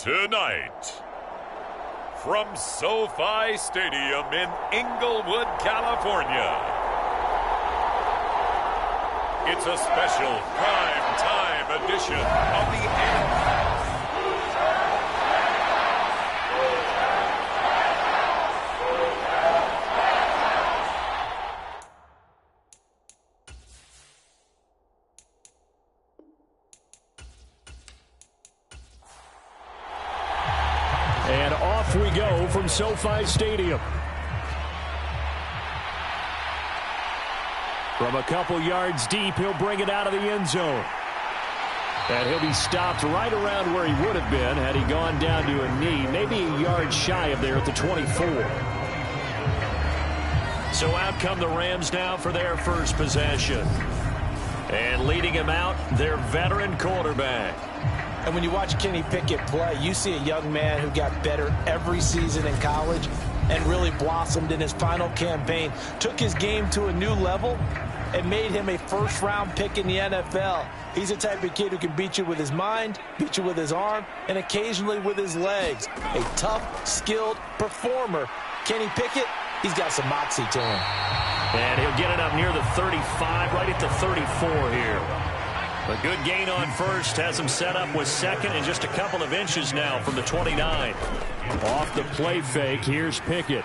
Tonight, from SoFi Stadium in Inglewood, California, it's a special prime time edition of the NFL. And off we go from SoFi Stadium. From a couple yards deep, he'll bring it out of the end zone. And he'll be stopped right around where he would have been had he gone down to a knee, maybe a yard shy of there at the 24. So out come the Rams now for their first possession. And leading him out, their veteran quarterback. And when you watch Kenny Pickett play, you see a young man who got better every season in college and really blossomed in his final campaign, took his game to a new level, and made him a first-round pick in the NFL. He's the type of kid who can beat you with his mind, beat you with his arm, and occasionally with his legs. A tough, skilled performer. Kenny Pickett, he's got some moxie to him. And he'll get it up near the 35, right at the 34 here. A good gain on first, has him set up with second and just a couple of inches now from the 29. Off the play fake, here's Pickett.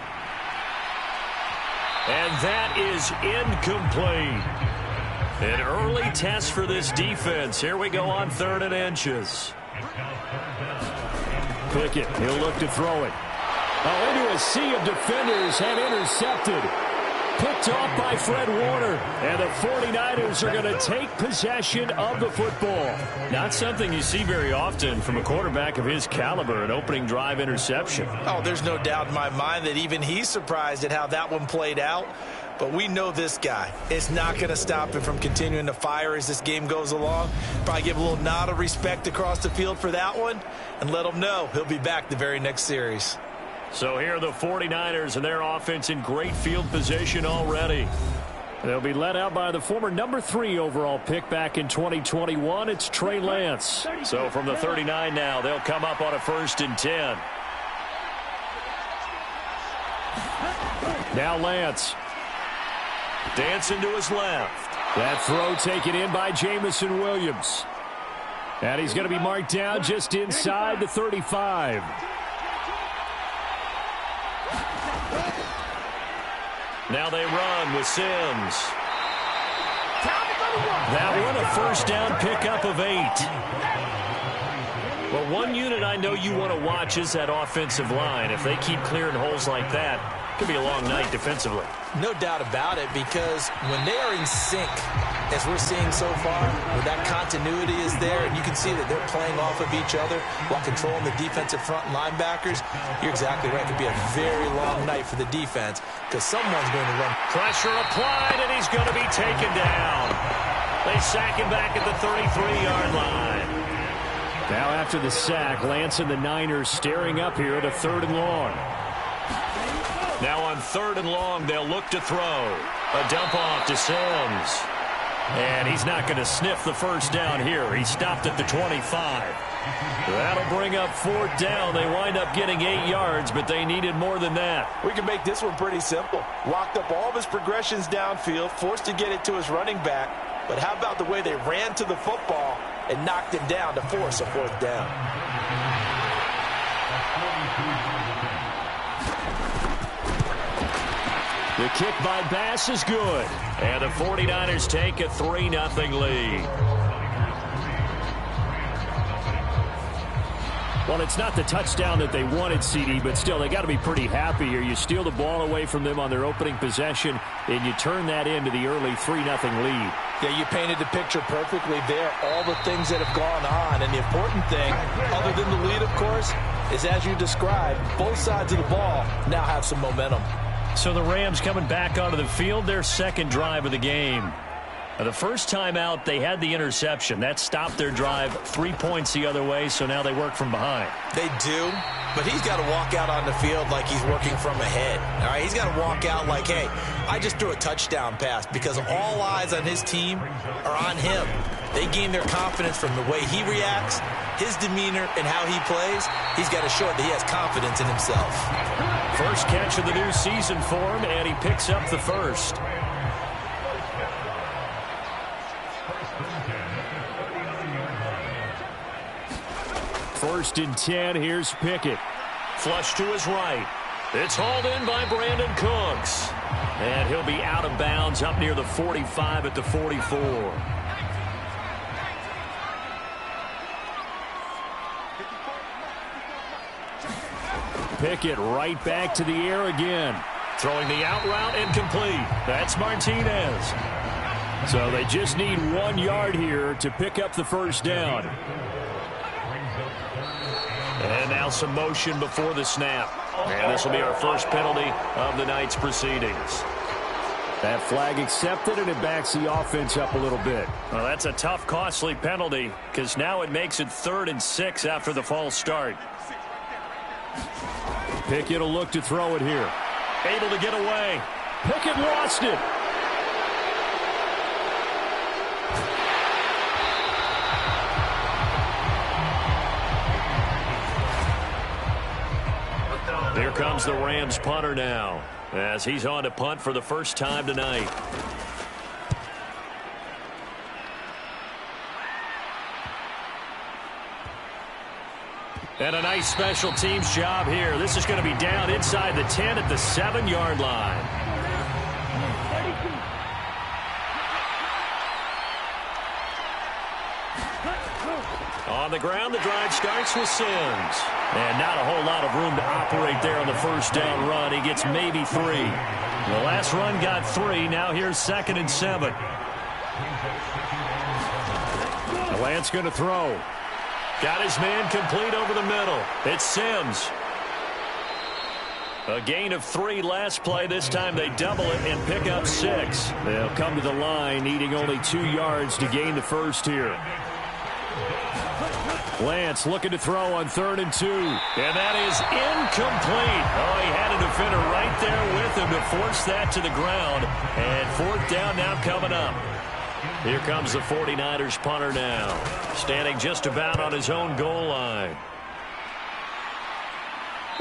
And that is incomplete. An early test for this defense. Here we go on 3rd and inches. Pickett, he'll look to throw it. Oh, into a sea of defenders and intercepted. Picked off by Fred Warner, and the 49ers are going to take possession of the football. Not something you see very often from a quarterback of his caliber, an opening drive interception. Oh, there's no doubt in my mind that even he's surprised at how that one played out. But we know this guy is not going to stop him from continuing to fire as this game goes along. Probably give a little nod of respect across the field for that one, and let him know he'll be back the very next series. So here are the 49ers and their offense in great field position already. They'll be led out by the former number 3 overall pick back in 2021. It's Trey Lance. So from the 39 now, they'll come up on a 1st and 10. Now Lance. Dancing to his left. That throw taken in by Jamison Williams. And he's going to be marked down just inside the 35. Now they run with Sims. That one a first down pickup of 8. Well, one unit I know you want to watch is that offensive line. If they keep clearing holes like that, it could be a long night defensively. No doubt about it, because when they are in sync, as we're seeing so far, where that continuity is there, and you can see that they're playing off of each other while controlling the defensive front linebackers, you're exactly right. It could be a very long night for the defense, because someone's going to run. Pressure applied, and he's going to be taken down. They sack him back at the 33-yard line. Now after the sack, Lance and the Niners staring up here at a 3rd and long. Now on 3rd and long, they'll look to throw. A dump off to Sims. And he's not going to sniff the first down here. He stopped at the 25. That'll bring up 4th down. They wind up getting 8 yards, but they needed more than that. We can make this one pretty simple. Locked up all of his progressions downfield, forced to get it to his running back. But how about the way they ran to the football and knocked him down to force a 4th down? The kick by Bass is good. And the 49ers take a 3-0 lead. Well, it's not the touchdown that they wanted, CD, but still, they got to be pretty happy here. You steal the ball away from them on their opening possession, and you turn that into the early 3-0 lead. Yeah, you painted the picture perfectly there, all the things that have gone on. And the important thing, other than the lead, of course, is as you described, both sides of the ball now have some momentum. So the Rams coming back onto the field, their 2nd drive of the game. The first time out, they had the interception. That stopped their drive 3 points the other way, so now they work from behind. They do, but he's got to walk out on the field like he's working from ahead. All right, he's got to walk out like, hey, I just threw a touchdown pass, because all eyes on his team are on him. They gain their confidence from the way he reacts, his demeanor, and how he plays. He's got to show that he has confidence in himself. First catch of the new season for him, and he picks up the first. First and 10, here's Pickett. Flush to his right. It's hauled in by Brandon Cooks. And he'll be out of bounds up near the 45 at the 44. Pickett right back to the air again. Throwing the out route incomplete. That's Martinez. So they just need 1 yard here to pick up the first down. And now some motion before the snap. And this will be our first penalty of the night's proceedings. That flag accepted, and it backs the offense up a little bit. Well, that's a tough, costly penalty, because now it makes it 3rd and 6 after the false start. Pickett will look to throw it here. Able to get away. Pickett lost it. Here comes the Rams punter now, as he's on to punt for the first time tonight. And a nice special teams job here. This is going to be down inside the 10 at the 7-yard line. On the ground, the drive starts with Sims. And not a whole lot of room to operate there on the first down run. He gets maybe 3. The last run got 3. Now here's 2nd and 7. Lance going to throw. Got his man complete over the middle. It's Sims. A gain of 3 last play. This time they double it and pick up 6. They'll come to the line needing only 2 yards to gain the first here. Lance looking to throw on 3rd and 2. And that is incomplete. Oh, he had a defender right there with him to force that to the ground. And 4th down now coming up. Here comes the 49ers punter now. Standing just about on his own goal line.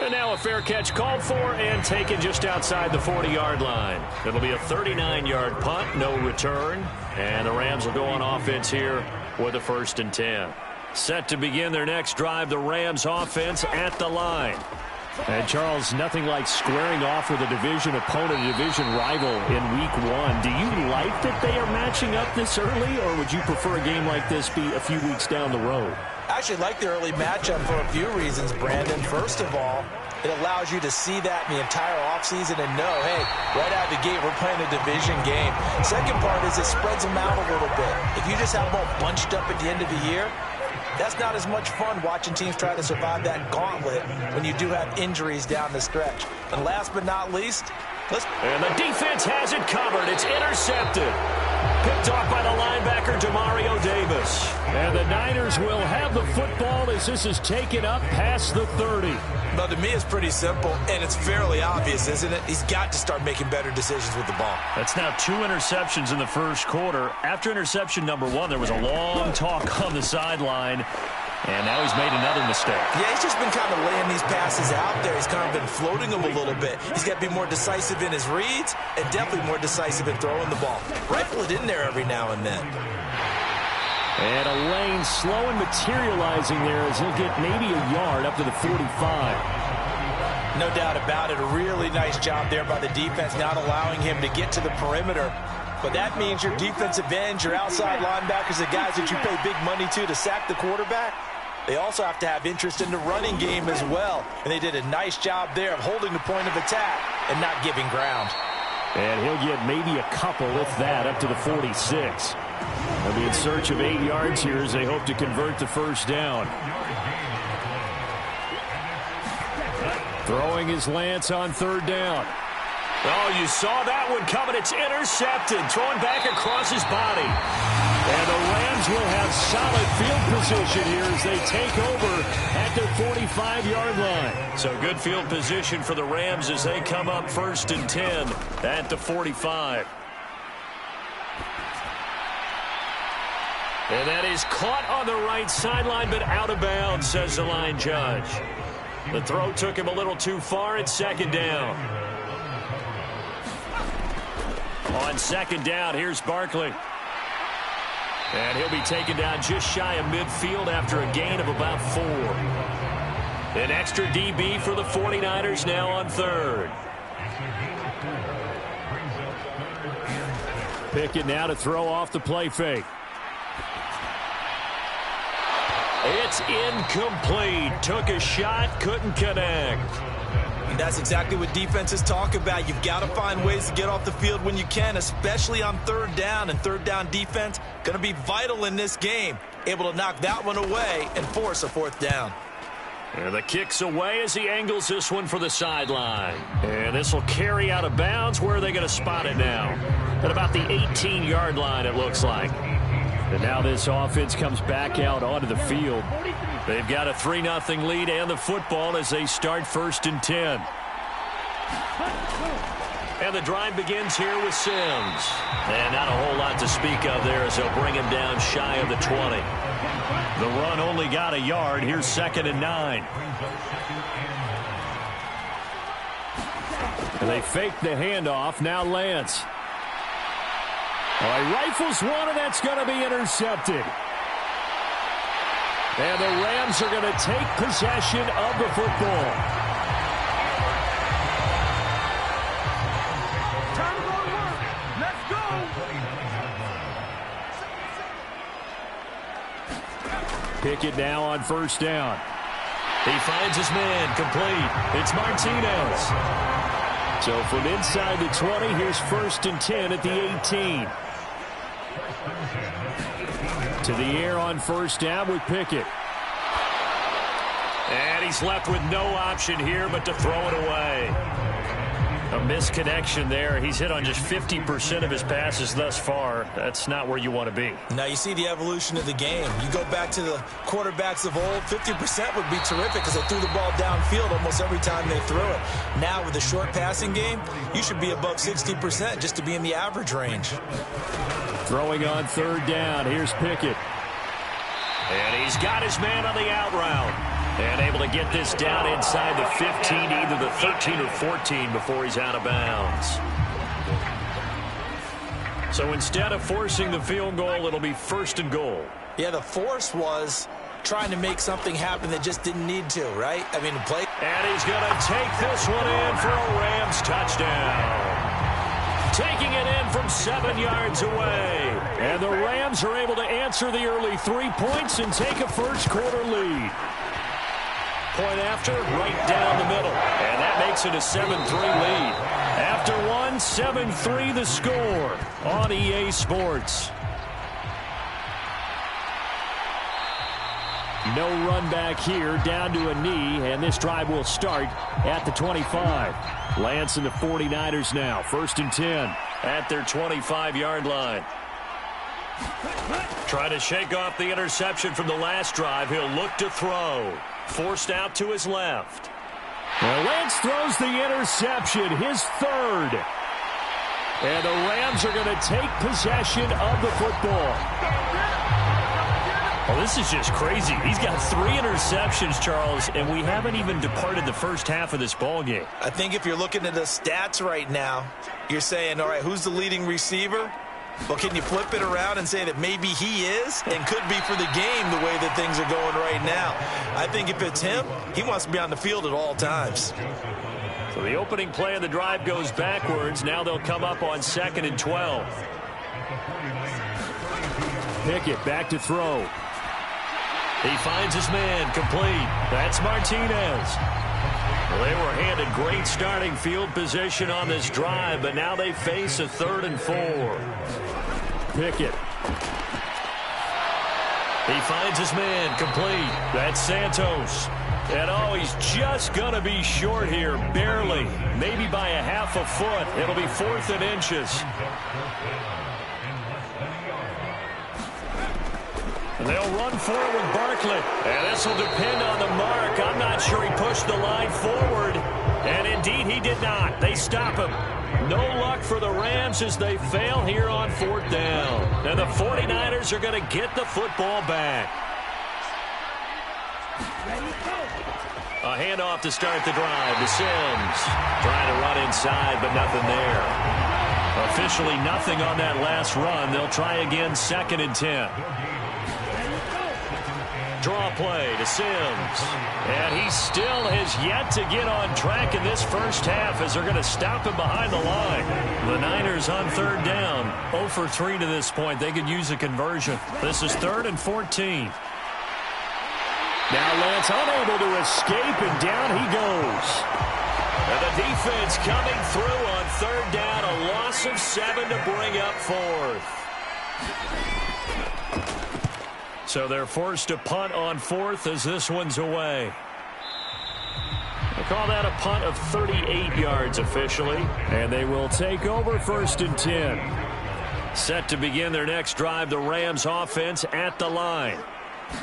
And now a fair catch called for and taken just outside the 40-yard line. It'll be a 39-yard punt, no return. And the Rams will go on offense here with a 1st and 10. Set to begin their next drive, the Rams offense at the line. And, Charles, nothing like squaring off with a division opponent, a division rival in Week 1. Do you like that they are matching up this early, or would you prefer a game like this be a few weeks down the road? I actually like the early matchup for a few reasons, Brandon. First of all, it allows you to see that in the entire offseason and know, hey, right out of the gate, we're playing a division game. Second part is it spreads them out a little bit. If you just have them all bunched up at the end of the year, that's not as much fun watching teams try to survive that gauntlet when you do have injuries down the stretch. And last but not least, and the defense has it covered. It's intercepted. Picked off by the linebacker, Demario Davis. And the Niners will have the football as this is taken up past the 30. Well, to me, it's pretty simple, and it's fairly obvious, isn't it? He's got to start making better decisions with the ball. That's now 2 interceptions in the first quarter. After interception number 1, there was a long talk on the sideline. And now he's made another mistake. Yeah, he's just been kind of laying these passes out there. He's kind of been floating them a little bit. He's got to be more decisive in his reads and definitely more decisive in throwing the ball. Rifle it in there every now and then. And a lane slow and materializing there as he'll get maybe a yard up to the 45. No doubt about it. A really nice job there by the defense, not allowing him to get to the perimeter. But that means your defensive ends, your outside linebackers, the guys that you pay big money to sack the quarterback, they also have to have interest in the running game as well. And they did a nice job there of holding the point of attack and not giving ground. And he'll get maybe a couple, if that, up to the 46. They'll be in search of 8 yards here as they hope to convert the first down. Throwing his Lance on 3rd down. Oh, you saw that one coming. It's intercepted. Thrown back across his body. And the Rams will have solid field position here as they take over at their 45-yard line. So good field position for the Rams as they come up 1st and 10 at the 45. And that is caught on the right sideline, but out of bounds, says the line judge. The throw took him a little too far at 2nd down. On 2nd down, here's Barkley. And he'll be taken down just shy of midfield after a gain of about 4. An extra DB for the 49ers now on 3rd. Pickett now to throw off the play fake. It's incomplete. Took a shot, couldn't connect. And that's exactly what defenses talk about. You've got to find ways to get off the field when you can, especially on 3rd down. And 3rd down defense going to be vital in this game. Able to knock that one away and force a 4th down. And the kick's away as he angles this one for the sideline. And this will carry out of bounds. Where are they going to spot it now? At about the 18-yard line, it looks like. And now this offense comes back out onto the field. They've got a 3-0 lead and the football as they start 1st and 10. And the drive begins here with Sims. And not a whole lot to speak of there as they'll bring him down shy of the 20. The run only got a yard. Here's 2nd and 9. And they fake the handoff. Now Lance. He rifles one, and that's going to be intercepted. And the Rams are going to take possession of the football. Time to go to work. Let's go. Pickett now on 1st down. He finds his man complete. It's Martinez. So from inside the 20, here's 1st and 10 at the 18. To the air on 1st down with Pickett. And he's left with no option here but to throw it away. A misconnection there. He's hit on just 50% of his passes thus far. That's not where you want to be. Now you see the evolution of the game. You go back to the quarterbacks of old, 50% would be terrific because they threw the ball downfield almost every time they threw it. Now with the short passing game, you should be above 60% just to be in the average range. Throwing on 3rd down. Here's Pickett. And he's got his man on the out route. And able to get this down inside the 15, either the 13 or 14 before he's out of bounds. So instead of forcing the field goal, it'll be 1st and goal. Yeah, the force was trying to make something happen that just didn't need to, right? I mean, play. And he's going to take this one in for a Rams touchdown. Taking it in from 7 yards away. And the Rams are able to answer the early 3 points and take a 1st quarter lead. Point after, right down the middle. And that makes it a 7-3 lead. After one, 7-3 the score on EA Sports. No run back here, down to a knee, and this drive will start at the 25. Lance and the 49ers now, 1st and 10 at their 25-yard line. Trying to shake off the interception from the last drive. He'll look to throw. Forced out to his left. Well, Lance throws the interception, his 3rd. And the Rams are going to take possession of the football. Well, this is just crazy. He's got 3 interceptions, Charles, and we haven't even departed the first half of this ball game. I think if you're looking at the stats right now, you're saying, all right, who's the leading receiver? Well, can you flip it around and say that maybe he is and could be for the game the way that things are going right now? I think if it's him, he wants to be on the field at all times. So the opening play of the drive goes backwards. Now they'll come up on 2nd and 12. Pickett back to throw. He finds his man complete. That's Martinez. Well, they were handed great starting field position on this drive, but now they face a 3rd and 4. Pickett. He finds his man complete. That's Santos. And oh, he's just going to be short here, barely. Maybe by a half a foot. It'll be 4th and inches. And they'll run for it with Barkley. And this will depend on the mark. I'm not sure he pushed the line forward. And indeed, he did not. They stop him. No luck for the Rams as they fail here on 4th down. And the 49ers are going to get the football back. A handoff to start the drive to Sims. Trying to run inside, but nothing there. Officially nothing on that last run. They'll try again 2nd and 10. Draw play to Sims. And he still has yet to get on track in this first half as they're going to stop him behind the line. The Niners on 3rd down. 0 for 3 to this point. They could use a conversion. This is 3rd and 14. Now Lance unable to escape, and down he goes. And the defense coming through on 3rd down. A loss of 7 to bring up 4th. So they're forced to punt on 4th as this one's away. They call that a punt of 38 yards officially. And they will take over 1st and 10. Set to begin their next drive, the Rams offense at the line.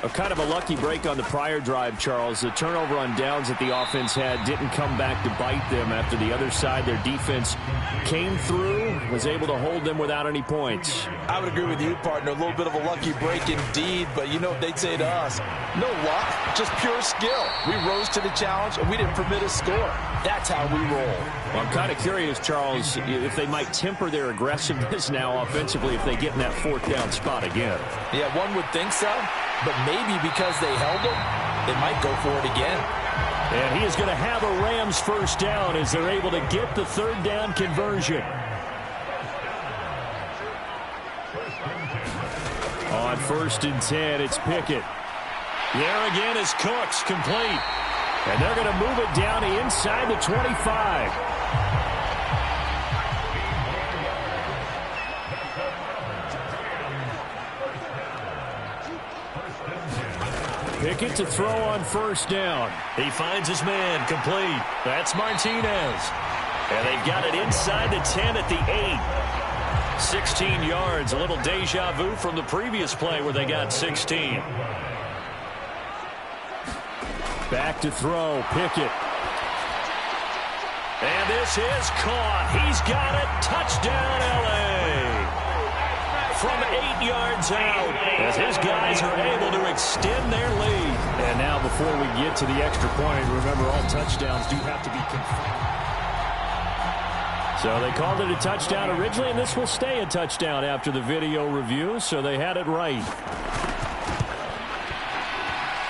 A kind of a lucky break on the prior drive, Charles. The turnover on downs that the offense had didn't come back to bite them after the other side. Their defense came through, was able to hold them without any points. I would agree with you, partner. A little bit of a lucky break indeed, but you know what they'd say to us. No luck, just pure skill. We rose to the challenge, and we didn't permit a score. That's how we roll. Well, I'm kind of curious, Charles, if they might temper their aggressiveness now offensively if they get in that 4th down spot again. Yeah, one would think so. But maybe because they held him, they might go for it again. And he is going to have a Rams 1st down as they're able to get the 3rd down conversion. On 1st and 10, it's Pickett. There again is Cooks, complete. And they're going to move it down inside the 25. Pickett to throw on 1st down. He finds his man, complete. That's Martinez. And they've got it inside the 10 at the 8. 16 yards, a little deja vu from the previous play where they got 16. Back to throw, Pickett. And this is caught. He's got it. Touchdown, L.A. From 8 yards out as his guys are able to extend their lead. And now before we get to the extra point, remember all touchdowns do have to be confirmed. So they called it a touchdown originally, and this will stay a touchdown after the video review, so they had it right.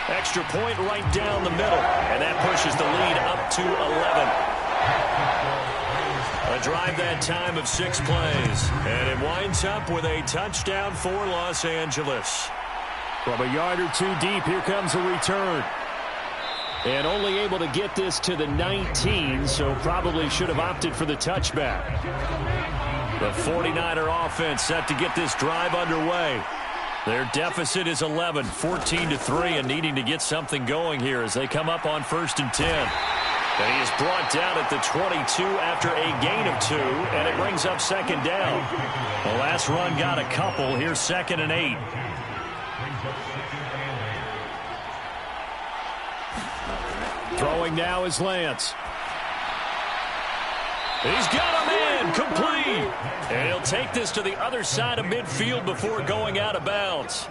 Extra point right down the middle, and that pushes the lead up to 11. A drive that time of 6 plays, and it winds up with a touchdown for Los Angeles. From a yard or 2 deep, here comes a return. And only able to get this to the 19, so probably should have opted for the touchback. The 49er offense set to get this drive underway. Their deficit is 11, 14-3, and needing to get something going here as they come up on 1st and 10. And he is brought down at the 22 after a gain of 2, and it brings up 2nd down. The last run got a couple. Here's 2nd and 8. Throwing now is Lance. He's got a man, complete. And he'll take this to the other side of midfield before going out of bounds.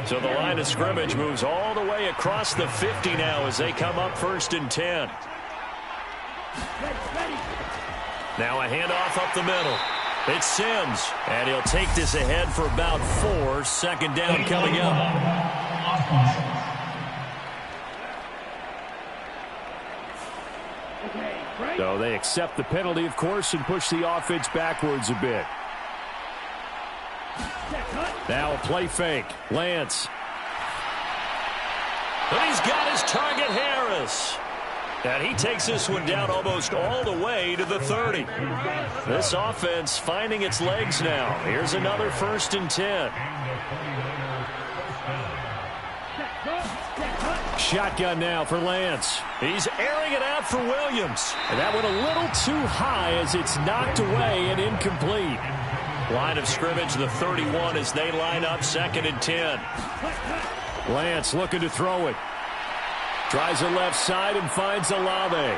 So the line of scrimmage moves all the way across the 50 now as they come up 1st and 10. Now a handoff up the middle. It's Sims, and he'll take this ahead for about 4. 2nd down coming up. So they accept the penalty, of course, and push the offense backwards a bit. Now a play fake. Lance. And he's got his target, Harris. And he takes this one down almost all the way to the 30. This offense finding its legs now. Here's another 1st and 10. shotgun now for Lance. He's airing it out for Williams. And that went a little too high as it's knocked away and incomplete. Line of scrimmage, the 31 as they line up 2nd and 10. Lance looking to throw it. Tries the left side and finds Olave.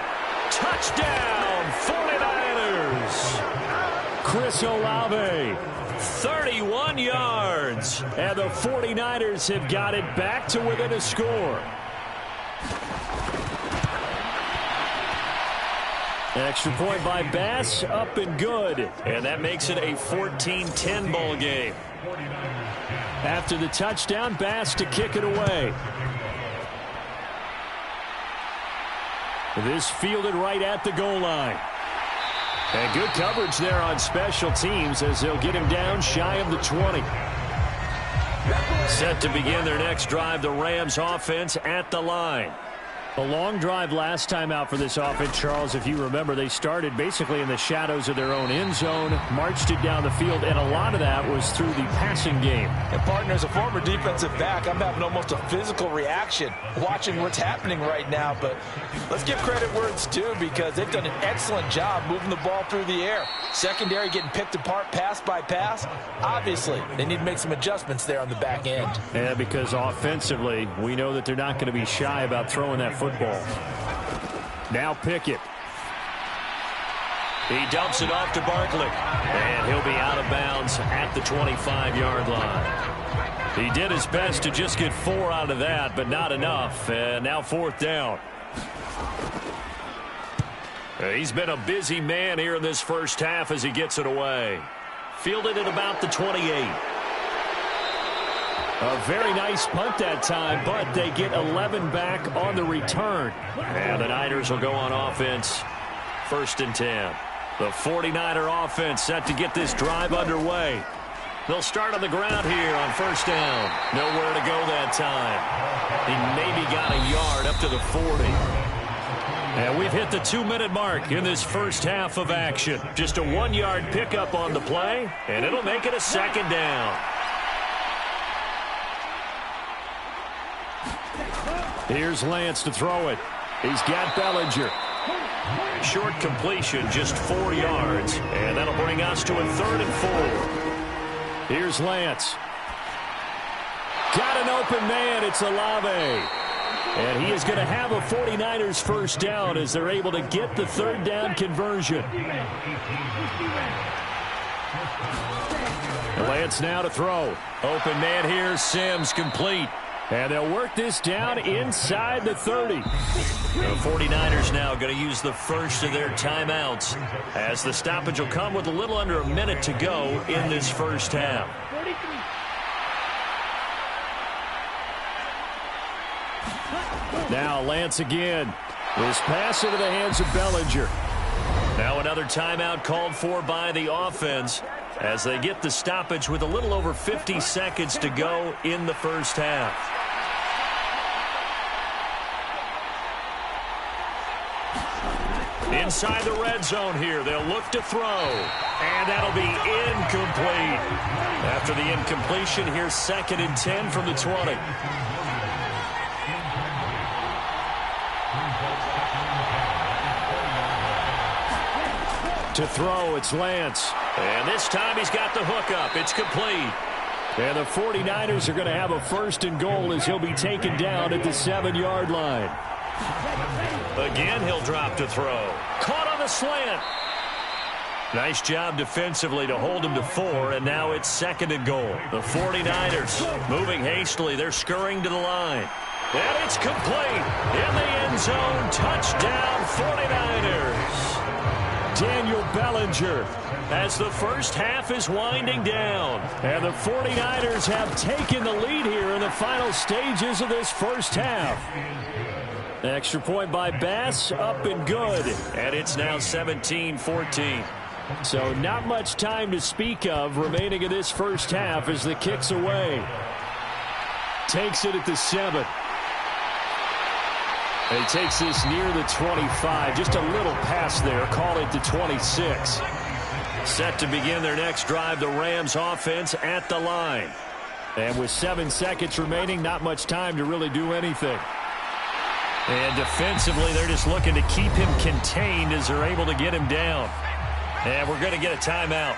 Touchdown, 49ers. Chris Olave, 31 yards. And the 49ers have got it back to within a score. Extra point by Bass, up and good. And that makes it a 14-10 ball game. After the touchdown, Bass to kick it away. This fielded right at the goal line. And good coverage there on special teams as they'll get him down shy of the 20. Set to begin their next drive, the Rams offense at the line. A long drive last time out for this offense, Charles. If you remember, they started basically in the shadows of their own end zone, marched it down the field, and a lot of that was through the passing game. And partner, as a former defensive back, I'm having almost a physical reaction watching what's happening right now. But let's give credit where it's due because they've done an excellent job moving the ball through the air. Secondary getting picked apart pass by pass. Obviously, they need to make some adjustments there on the back end. Yeah, because offensively, we know that they're not going to be shy about throwing that football. Now Pickett. He dumps it off to Barkley. And he'll be out of bounds at the 25-yard line. He did his best to just get 4 out of that, but not enough. And now 4th down. He's been a busy man here in this first half as he gets it away. Fielded at about the 28. A very nice punt that time, but they get 11 back on the return. And the Niners will go on offense, 1st and 10. The 49er offense set to get this drive underway. They'll start on the ground here on 1st down. Nowhere to go that time. He maybe got a yard up to the 40. And we've hit the 2-minute mark in this first half of action. Just a 1-yard pickup on the play, and it'll make it a 2nd down. Here's Lance to throw it. He's got Bellinger. Short completion, just 4 yards. And that'll bring us to a 3rd and 4. Here's Lance. Got an open man. It's Olave. And he is going to have a 49ers first down as they're able to get the 3rd down conversion. Lance now to throw. Open man here. Sims complete. And they'll work this down inside the 30. The 49ers now going to use the first of their timeouts as the stoppage will come with a little under a minute to go in this first half. Now Lance again. This pass into the hands of Bellinger. Now another timeout called for by the offense as they get the stoppage with a little over 50 seconds to go in the first half. Inside the red zone here, they'll look to throw. And that'll be incomplete. After the incompletion, here's 2nd and 10 from the 20. To throw, it's Lance. And this time he's got the hookup. It's complete. And the 49ers are going to have a 1st and goal as he'll be taken down at the 7-yard line. Again, he'll drop to throw. Caught on the slant. Nice job defensively to hold him to 4, and now it's 2nd and goal. The 49ers moving hastily. They're scurrying to the line. And it's complete. In the end zone, touchdown 49ers. Daniel Bellinger as the first half is winding down. And the 49ers have taken the lead here in the final stages of this first half. Extra point by Bass, up and good. And it's now 17-14. So not much time to speak of remaining in this first half as the kick's away. Takes it at the 7. And he takes this near the 25. Just a little pass there. Call it the 26. Set to begin their next drive, the Rams offense at the line. And with 7 seconds remaining, not much time to really do anything. And defensively, they're just looking to keep him contained as they're able to get him down. And we're going to get a timeout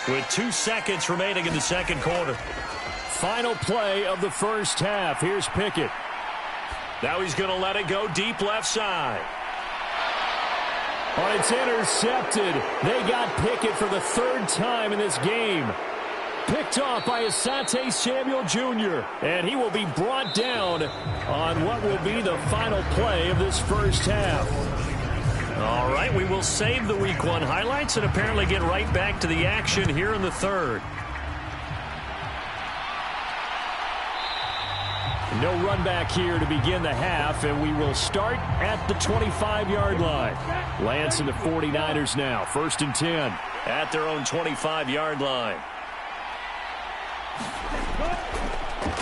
with 2 seconds remaining in the second quarter. Final play of the first half. Here's Pickett. Now he's going to let it go deep left side. Oh, it's intercepted. They got Pickett for the third time in this game. Picked off by Asante Samuel Jr. And he will be brought down on what will be the final play of this first half. All right, we will save the Week 1 highlights and apparently get right back to the action here in the third. No run back here to begin the half, and we will start at the 25-yard line. Lance and the 49ers now, 1st and 10 at their own 25-yard line.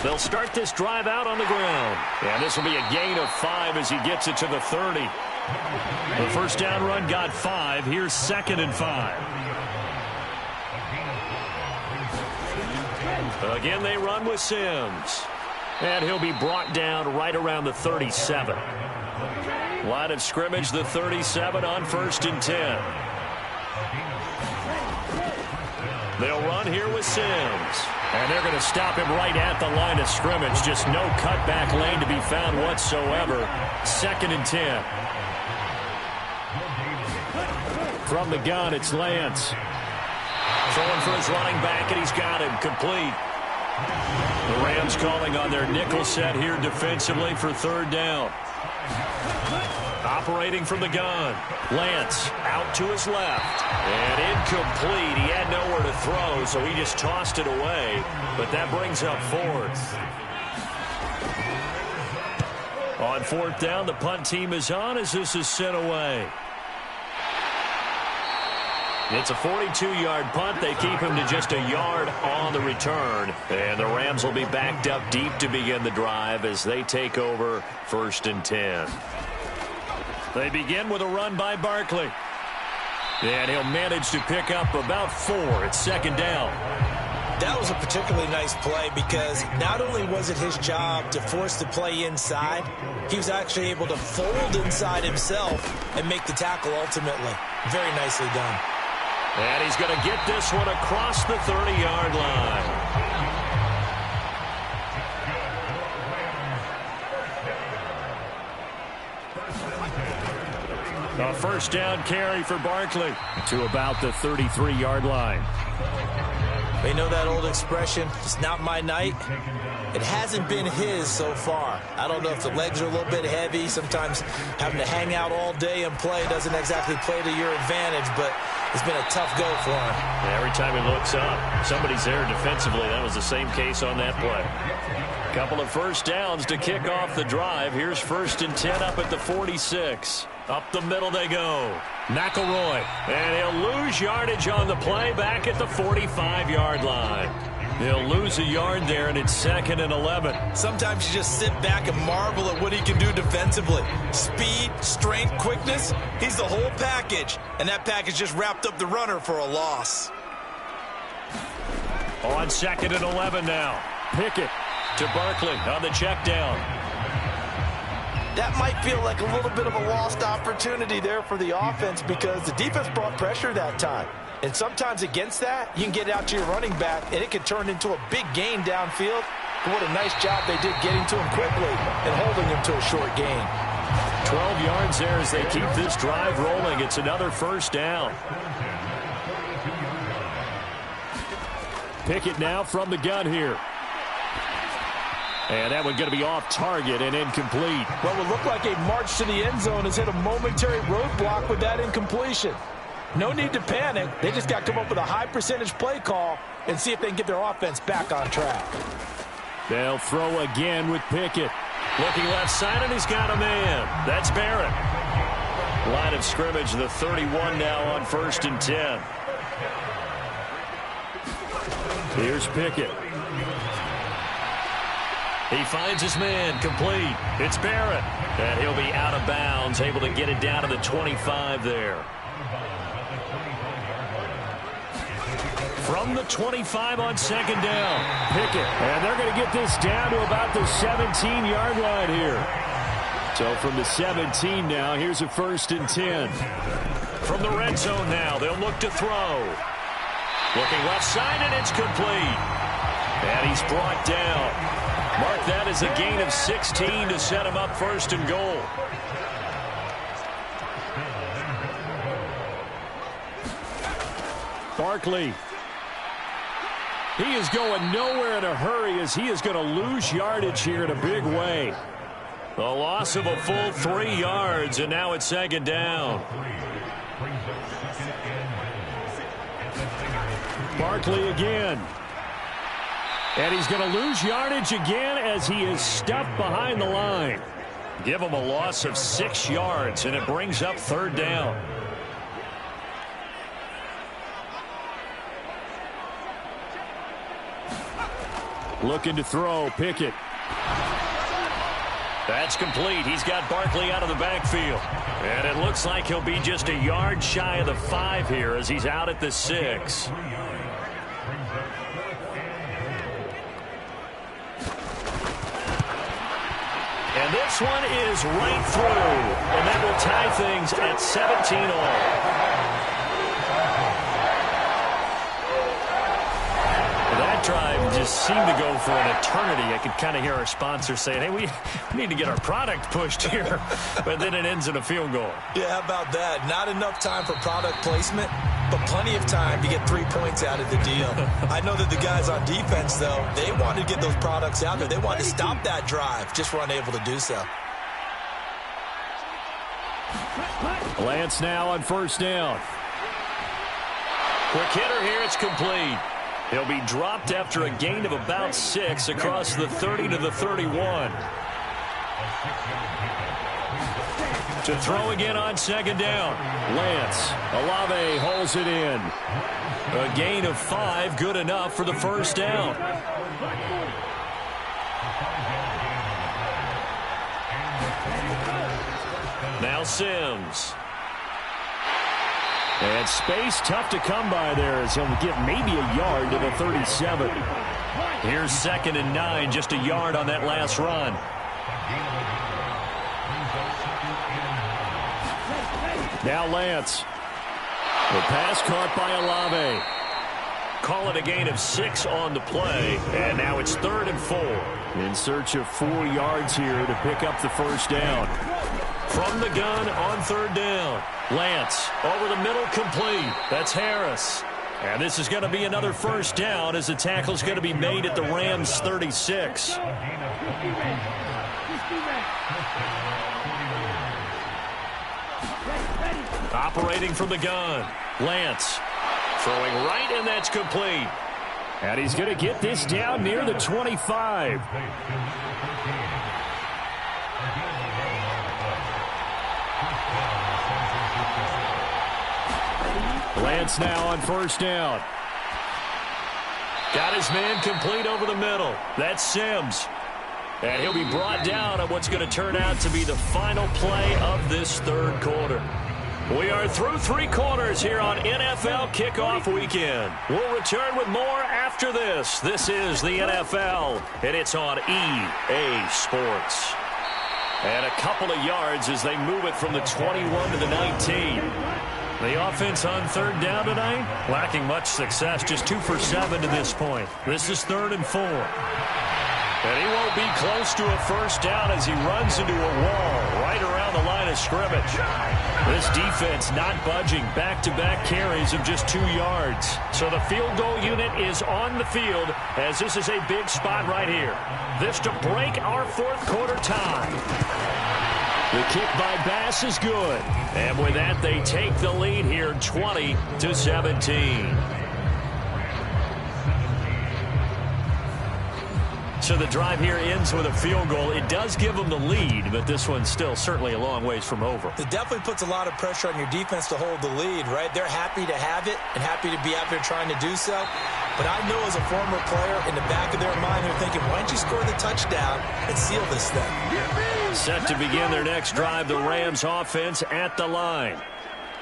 They'll start this drive out on the ground. And this will be a gain of 5 as he gets it to the 30. The first down run got 5. Here's 2nd and 5. Again, they run with Sims. And he'll be brought down right around the 37. Line of scrimmage, the 37 on 1st and 10. They'll run here with Sims. And they're going to stop him right at the line of scrimmage. Just no cutback lane to be found whatsoever. 2nd and 10. From the gun, it's Lance. Throwing for his running back, and he's got him complete. The Rams calling on their nickel set here defensively for 3rd down. Operating from the gun. Lance out to his left. And incomplete. He had nowhere to throw, so he just tossed it away. But that brings up 4th. On 4th down, the punt team is on as this is sent away. It's a 42-yard punt. They keep him to just a yard on the return. And the Rams will be backed up deep to begin the drive as they take over 1st and 10. They begin with a run by Barkley. And he'll manage to pick up about 4 at 2nd down. That was a particularly nice play because not only was it his job to force the play inside, he was actually able to fold inside himself and make the tackle ultimately. Very nicely done. And he's going to get this one across the 30-yard line. A first down carry for Barkley to about the 33-yard line. You know that old expression, it's not my night? It hasn't been his so far. I don't know if the legs are a little bit heavy. Sometimes having to hang out all day and play doesn't exactly play to your advantage, but it's been a tough go for him. Yeah, every time he looks up, somebody's there defensively. That was the same case on that play. Couple of first downs to kick off the drive. Here's 1st and 10 up at the 46. Up the middle they go. McElroy. And he'll lose yardage on the play back at the 45-yard line. He'll lose a yard there, and it's 2nd and 11. Sometimes you just sit back and marvel at what he can do defensively. Speed, strength, quickness, he's the whole package. And that package just wrapped up the runner for a loss. On 2nd and 11 now. Pickett to Barkley on the check down. That might feel like a little bit of a lost opportunity there for the offense because the defense brought pressure that time. And sometimes against that, you can get out to your running back, and it can turn into a big gain downfield. And what a nice job they did getting to him quickly and holding him to a short gain. 12 yards there as they keep this drive rolling. It's another first down. Pickett now from the gun here. And that one going to be off target and incomplete. What would look like a march to the end zone has hit a momentary roadblock with that incompletion. No need to panic. They just got to come up with a high percentage play call and see if they can get their offense back on track. They'll throw again with Pickett. Looking left side, and he's got a man. That's Barrett. Line of scrimmage, the 31 now on 1st and 10. Here's Pickett. He finds his man, complete. It's Barrett. And he'll be out of bounds, able to get it down to the 25 there. From the 25 on 2nd down. Pickett. And they're going to get this down to about the 17-yard line here. So from the 17 now, here's a 1st and 10. From the red zone now, they'll look to throw. Looking left side, and it's complete. And he's brought down. Mark that as a gain of 16 to set him up 1st and goal. Barkley. He is going nowhere in a hurry as he is going to lose yardage here in a big way. A loss of a full 3 yards, and now it's 2nd down. Barkley again. And he's going to lose yardage again as he is stuffed behind the line. Give him a loss of 6 yards, and it brings up 3rd down. Looking to throw, Pickett. That's complete. He's got Barkley out of the backfield. And it looks like he'll be just a yard shy of the 5 here as he's out at the 6. And this one is right through. And that will tie things at 17 all. That drive just seemed to go for an eternity. I could kind of hear our sponsors saying, hey, we need to get our product pushed here. But then it ends in a field goal. Yeah, how about that? Not enough time for product placement, but plenty of time to get 3 points out of the deal. I know that the guys on defense, though, they wanted to get those products out there. They wanted to stop that drive, just were unable to do so. Lance now on 1st down. Quick hitter here, it's complete. He'll be dropped after a gain of about 6 across the 30 to the 31. To throw again on 2nd down. Lance. Olave holds it in. A gain of 5, good enough for the 1st down. Now Sims. And space tough to come by there as he'll get maybe a yard to the 37. Here's 2nd and 9, just a yard on that last run. Now Lance. The pass caught by Olave. Call it a gain of 6 on the play, and now it's 3rd and 4. In search of 4 yards here to pick up the 1st down. From the gun on 3rd down. Lance over the middle, complete. That's Harris. And this is going to be another 1st down as the tackle's going to be made at the Rams' 36. Operating from the gun. Lance throwing right, and that's complete. And he's going to get this down near the 25. Lance now on 1st down. Got his man complete over the middle. That's Sims. And he'll be brought down on what's going to turn out to be the final play of this 3rd quarter. We are through 3 quarters here on NFL Kickoff Weekend. We'll return with more after this. This is the NFL, and it's on EA Sports. And a couple of yards as they move it from the 21 to the 19. The offense on 3rd down tonight, lacking much success, just 2 for 7 to this point. This is 3rd and 4. And he won't be close to a 1st down as he runs into a wall right around the line of scrimmage. This defense not budging, back-to-back carries of just 2 yards. So the field goal unit is on the field as this is a big spot right here. This to break our 4th quarter tie. The kick by Bass is good. And with that, they take the lead here 20-17. So the drive here ends with a field goal. It does give them the lead, but this one's still certainly a long ways from over. It definitely puts a lot of pressure on your defense to hold the lead, right? They're happy to have it and happy to be out there trying to do so. But I know as a former player, in the back of their mind, they're thinking, why don't you score the touchdown and seal this thing? Set to begin their next drive, the Rams offense at the line.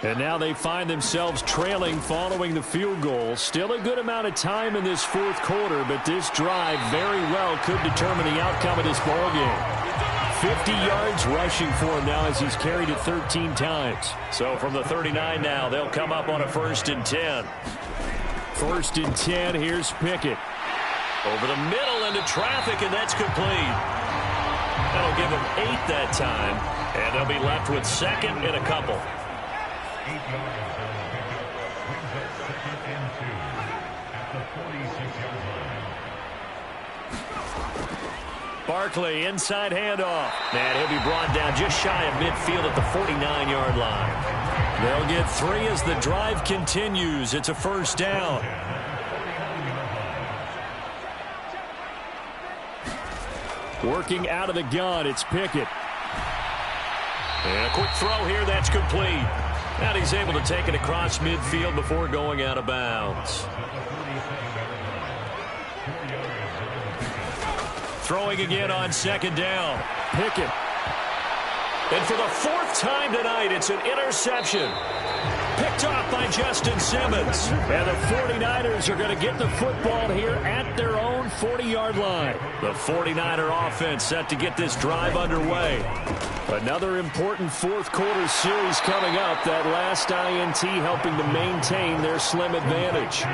And now they find themselves trailing following the field goal. Still a good amount of time in this 4th quarter, but this drive very well could determine the outcome of this ballgame. 50 yards rushing for him now as he's carried it 13 times. So from the 39 now, they'll come up on a 1st and 10. 1st and 10, here's Pickett. Over the middle into traffic, and that's complete. That'll give them 8 that time, and they'll be left with 2nd and a couple. Barkley, inside handoff. And he'll be brought down just shy of midfield at the 49-yard line. They'll get 3 as the drive continues. It's a 1st down. Working out of the gun, it's Pickett. And a quick throw here, that's complete. And he's able to take it across midfield before going out of bounds. Throwing again on 2nd down. Pickett. And for the 4th time tonight, it's an interception. Picked off by Justin Simmons. And the 49ers are going to get the football here at their own 40-yard line. The 49er offense set to get this drive underway. Another important 4th quarter series coming up. That last INT helping to maintain their slim advantage.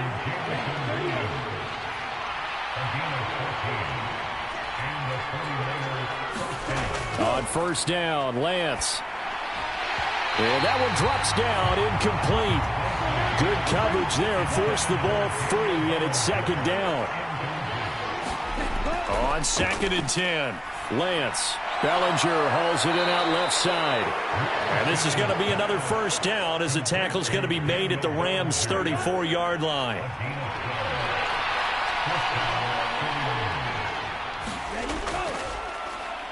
On 1st down, Lance. And that one drops down, incomplete. Good coverage there, forced the ball free, and it's 2nd down. On 2nd and 10, Lance. Bellinger hauls it in out left side. And this is going to be another 1st down as the tackle's going to be made at the Rams' 34-yard line.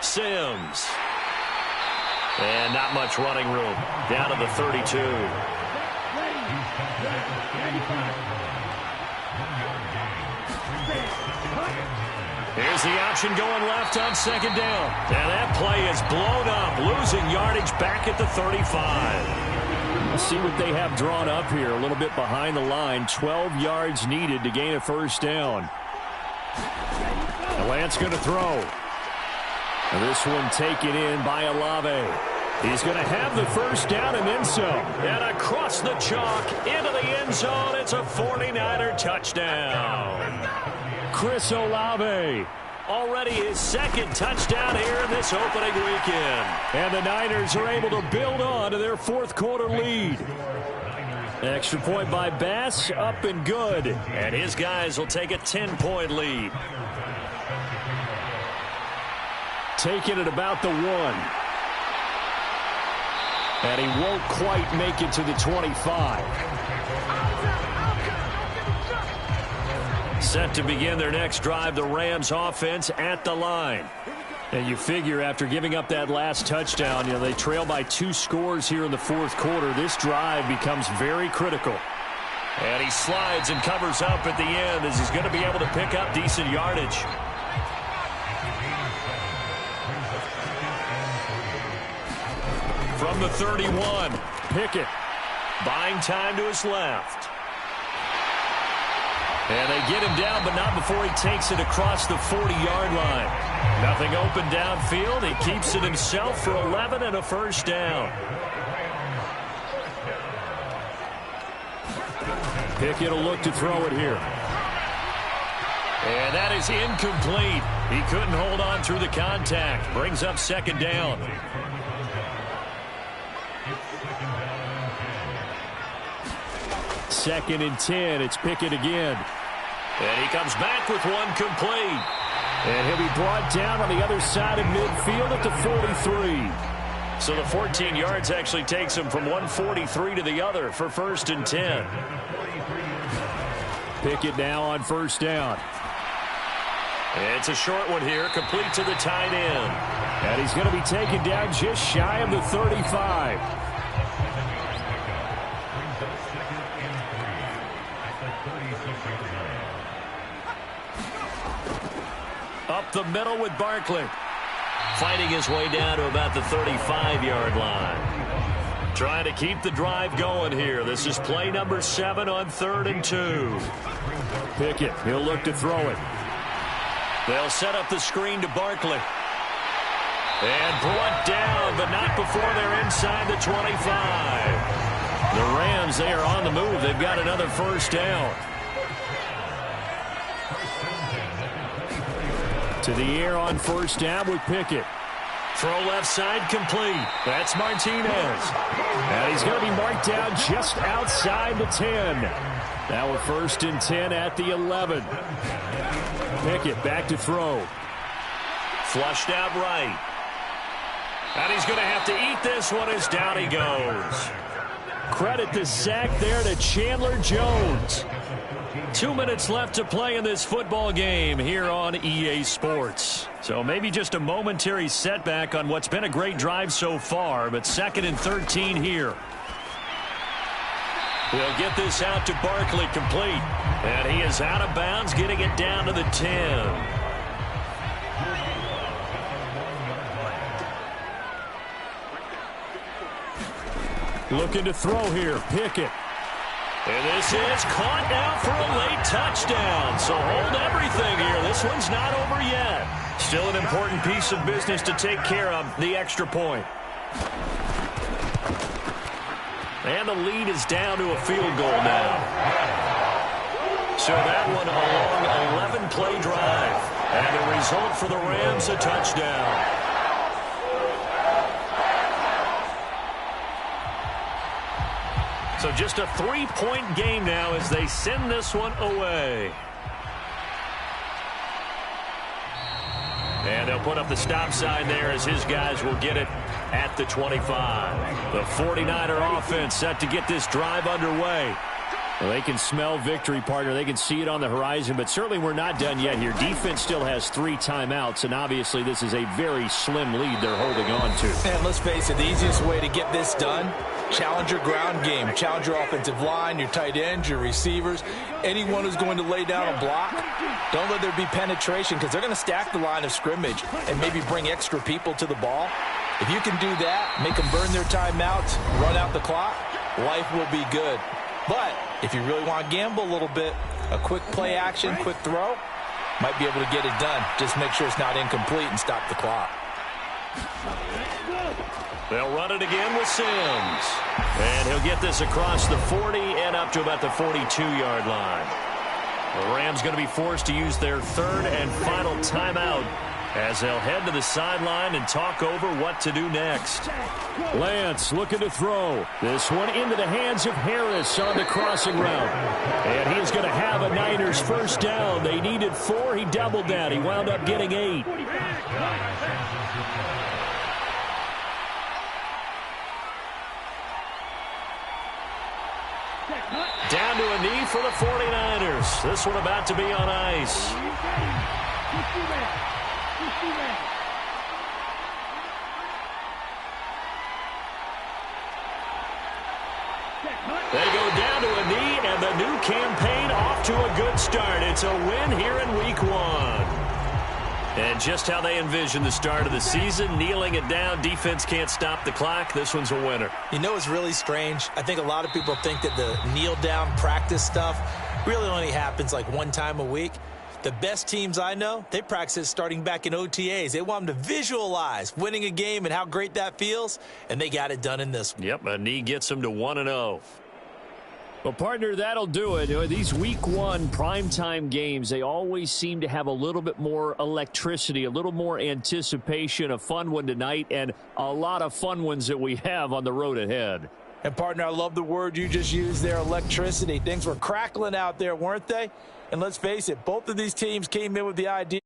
Sims. And not much running room. Down to the 32. Here's the option going left on 2nd down. And that play is blown up, losing yardage back at the 35. Let's see what they have drawn up here. A little bit behind the line. 12 yards needed to gain a 1st down. Lance going to throw. This one taken in by Olave. He's going to have the 1st down and then some. And across the chalk into the end zone. It's a 49er touchdown. Chris Olave. Already his 2nd touchdown here in this opening weekend. And the Niners are able to build on to their 4th quarter lead. Extra point by Bass, up and good. And his guys will take a 10-point lead. Taking it about the 1. And he won't quite make it to the 25. Set to begin their next drive, the Rams offense at the line. And you figure after giving up that last touchdown, they trail by 2 scores here in the 4th quarter. This drive becomes very critical. And he slides and covers up at the end as he's going to be able to pick up decent yardage. From the 31, Pickett. Buying time to his left. And they get him down, but not before he takes it across the 40-yard line. Nothing open downfield. He keeps it himself for 11 and a 1st down. Pickett will look to throw it here. And that is incomplete. He couldn't hold on through the contact. Brings up 2nd down. Second and 10. It's Pickett again. And he comes back with one complete. And he'll be brought down on the other side of midfield at the 43. So the 14 yards actually takes him from 143 to the other for 1st and 10. Pickett now on 1st down. It's a short one here, complete to the tight end. And he's going to be taken down just shy of the 35. Up the middle with Barkley. Fighting his way down to about the 35-yard line. Trying to keep the drive going here. This is play number 7 on 3rd and 2. Pickett, he'll look to throw it. They'll set up the screen to Barkley. And brought down, but not before they're inside the 25. The Rams, they are on the move. They've got another first down. To the air on first down with Pickett. Throw left side complete. That's Martinez. And he's going to be marked down just outside the 10. Now we're first and 10 at the 11. Pickett back to throw. Flushed out right. And he's going to have to eat this one as down he goes. Credit the sack there to Chandler Jones. 2 minutes left to play in this football game here on EA Sports. So maybe just a momentary setback on what's been a great drive so far, but 2nd and 13 here. We'll get this out to Barkley complete. And he is out of bounds, getting it down to the 10. Looking to throw here, Pickett. And this is caught now for a late touchdown. So hold everything here. This one's not over yet. Still an important piece of business to take care of, the extra point. And the lead is down to a field goal now. So that one a long 11-play drive. And the result for the Rams, a touchdown. So just a 3-point game now as they send this one away. And they'll put up the stop sign there as his guys will get it at the 25. The 49er offense set to get this drive underway. Well, they can smell victory, partner. They can see it on the horizon, but certainly we're not done yet here. Defense still has 3 timeouts, and obviously this is a very slim lead they're holding on to. And let's face it, the easiest way to get this done, challenge your ground game. Challenge your offensive line, your tight ends, your receivers, anyone who's going to lay down a block. Don't let there be penetration because they're going to stack the line of scrimmage and maybe bring extra people to the ball. If you can do that, make them burn their timeouts, run out the clock, life will be good. But if you really want to gamble a little bit, a quick play action, quick throw, might be able to get it done. Just make sure it's not incomplete and stop the clock. They'll run it again with Sims. And he'll get this across the 40 and up to about the 42-yard line. The Rams going to be forced to use their 3rd and final timeout as they'll head to the sideline and talk over what to do next. Lance looking to throw. This one into the hands of Harris on the crossing route. And he's going to have a Niners first down. They needed 4. He doubled that. He wound up getting 8. Down to a knee for the 49ers. This one about to be on ice. They go down to a knee, and the new campaign off to a good start. It's a win here in Week 1. And just how they envision the start of the season, kneeling it down, defense can't stop the clock. This one's a winner. You know, it's really strange. I think a lot of people think that the kneel-down practice stuff really only happens like one time a week. The best teams I know, they practice it starting back in OTAs. They want them to visualize winning a game and how great that feels, and they got it done in this one. Yep, a knee gets them to 1-0. Well, partner, that'll do it. These Week 1 primetime games, they always seem to have a little bit more electricity, a little more anticipation. A fun one tonight, and a lot of fun ones that we have on the road ahead. And, partner, I love the word you just used there, electricity. Things were crackling out there, weren't they? And let's face it, both of these teams came in with the idea